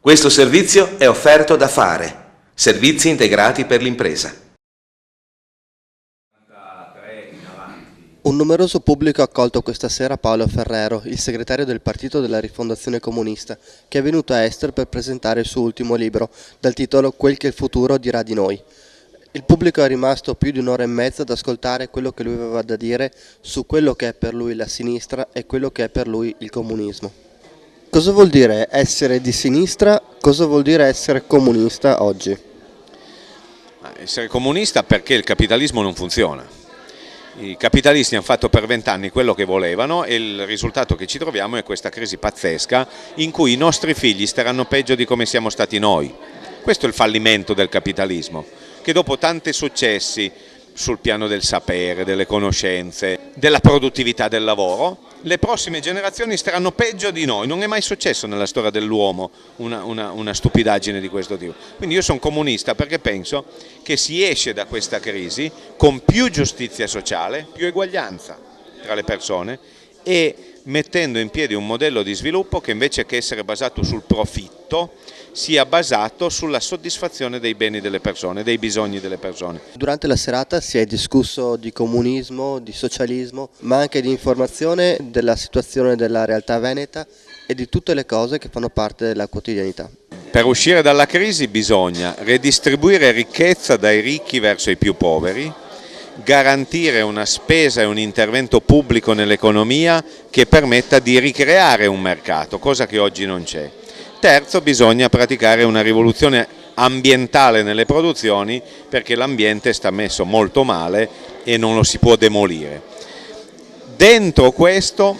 Questo servizio è offerto da Fare, servizi integrati per l'impresa. Un numeroso pubblico ha accolto questa sera Paolo Ferrero, il segretario del Partito della Rifondazione Comunista, che è venuto a Ester per presentare il suo ultimo libro, dal titolo Quel che il futuro dirà di noi. Il pubblico è rimasto più di un'ora e mezza ad ascoltare quello che lui aveva da dire su quello che è per lui la sinistra e quello che è per lui il comunismo. Cosa vuol dire essere di sinistra? Cosa vuol dire essere comunista oggi? Essere comunista perché il capitalismo non funziona. I capitalisti hanno fatto per 20 anni quello che volevano e il risultato che ci troviamo è questa crisi pazzesca in cui i nostri figli staranno peggio di come siamo stati noi. Questo è il fallimento del capitalismo, che dopo tanti successi sul piano del sapere, delle conoscenze, della produttività del lavoro, le prossime generazioni staranno peggio di noi. Non è mai successo nella storia dell'uomo una stupidaggine di questo tipo. Quindi io sono comunista perché penso che si esce da questa crisi con più giustizia sociale, più eguaglianza tra le persone e mettendo in piedi un modello di sviluppo che invece che essere basato sul profitto sia basato sulla soddisfazione dei beni delle persone, dei bisogni delle persone. Durante la serata si è discusso di comunismo, di socialismo, ma anche di informazione della situazione della realtà veneta e di tutte le cose che fanno parte della quotidianità. Per uscire dalla crisi bisogna redistribuire ricchezza dai ricchi verso i più poveri, garantire una spesa e un intervento pubblico nell'economia che permetta di ricreare un mercato, cosa che oggi non c'è. Terzo, bisogna praticare una rivoluzione ambientale nelle produzioni perché l'ambiente sta messo molto male e non lo si può demolire. Dentro questo,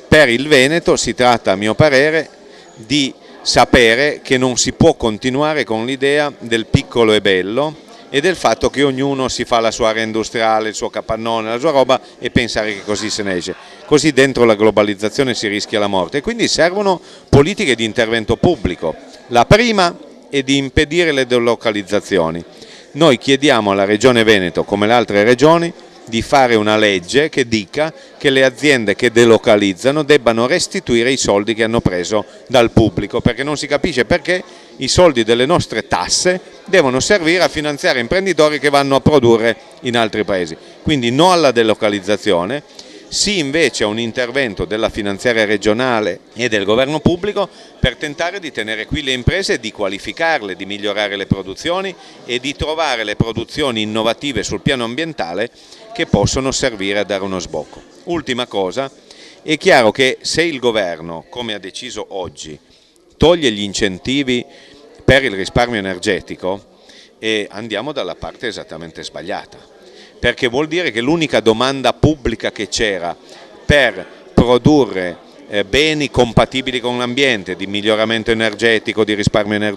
per il Veneto si tratta, a mio parere, di sapere che non si può continuare con l'idea del piccolo e bello e del fatto che ognuno si fa la sua area industriale, il suo capannone, la sua roba e pensare che così se ne esce. Così dentro la globalizzazione si rischia la morte e quindi servono politiche di intervento pubblico. La prima è di impedire le delocalizzazioni. Noi chiediamo alla Regione Veneto, come le altre regioni, di fare una legge che dica che le aziende che delocalizzano debbano restituire i soldi che hanno preso dal pubblico, perché non si capisce perché i soldi delle nostre tasse devono servire a finanziare imprenditori che vanno a produrre in altri paesi. Quindi no alla delocalizzazione, sì invece a un intervento della finanziaria regionale e del governo pubblico per tentare di tenere qui le imprese, di qualificarle, di migliorare le produzioni e di trovare le produzioni innovative sul piano ambientale che possono servire a dare uno sbocco. Ultima cosa, è chiaro che se il governo, come ha deciso oggi, toglie gli incentivi per il risparmio energetico, andiamo dalla parte esattamente sbagliata, perché vuol dire che l'unica domanda pubblica che c'era per produrre beni compatibili con l'ambiente, di miglioramento energetico, di risparmio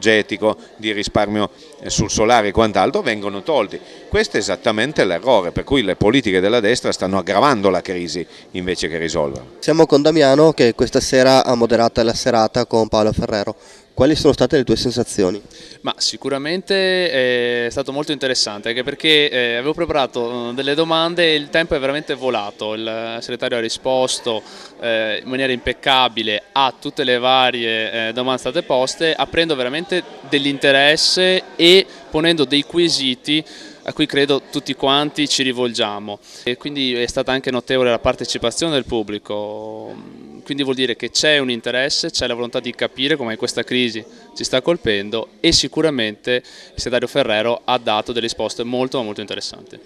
sul solare e quant'altro, vengono tolti. Questo è esattamente l'errore, per cui le politiche della destra stanno aggravando la crisi invece che risolverla. Siamo con Damiano che questa sera ha moderato la serata con Paolo Ferrero. Quali sono state le tue sensazioni? Ma sicuramente è stato molto interessante, anche perché avevo preparato delle domande e il tempo è veramente volato. Il segretario ha risposto in maniera impeccabile a tutte le varie domande state poste, aprendo veramente dell'interesse e ponendo dei quesiti a cui credo tutti quanti ci rivolgiamo. E quindi è stata anche notevole la partecipazione del pubblico, quindi vuol dire che c'è un interesse, c'è la volontà di capire come questa crisi ci sta colpendo e sicuramente il segretario Ferrero ha dato delle risposte molto interessanti.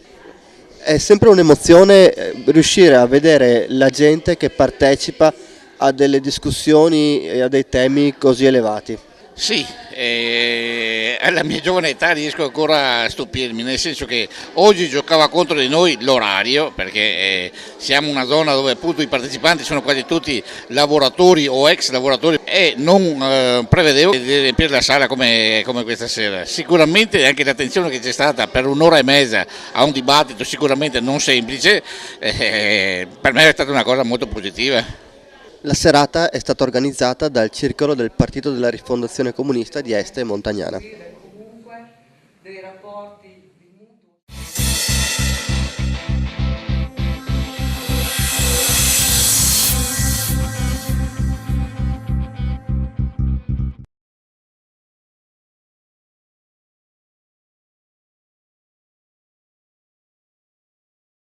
È sempre un'emozione riuscire a vedere la gente che partecipa a delle discussioni e a dei temi così elevati. Sì, alla mia giovane età riesco ancora a stupirmi, nel senso che oggi giocava contro di noi l'orario, perché siamo una zona dove appunto i partecipanti sono quasi tutti lavoratori o ex lavoratori e non prevedevo di riempire la sala come questa sera. Sicuramente anche l'attenzione che c'è stata per un'ora e mezza a un dibattito sicuramente non semplice, per me è stata una cosa molto positiva. La serata è stata organizzata dal Circolo del Partito della Rifondazione Comunista di Este e Montagnana.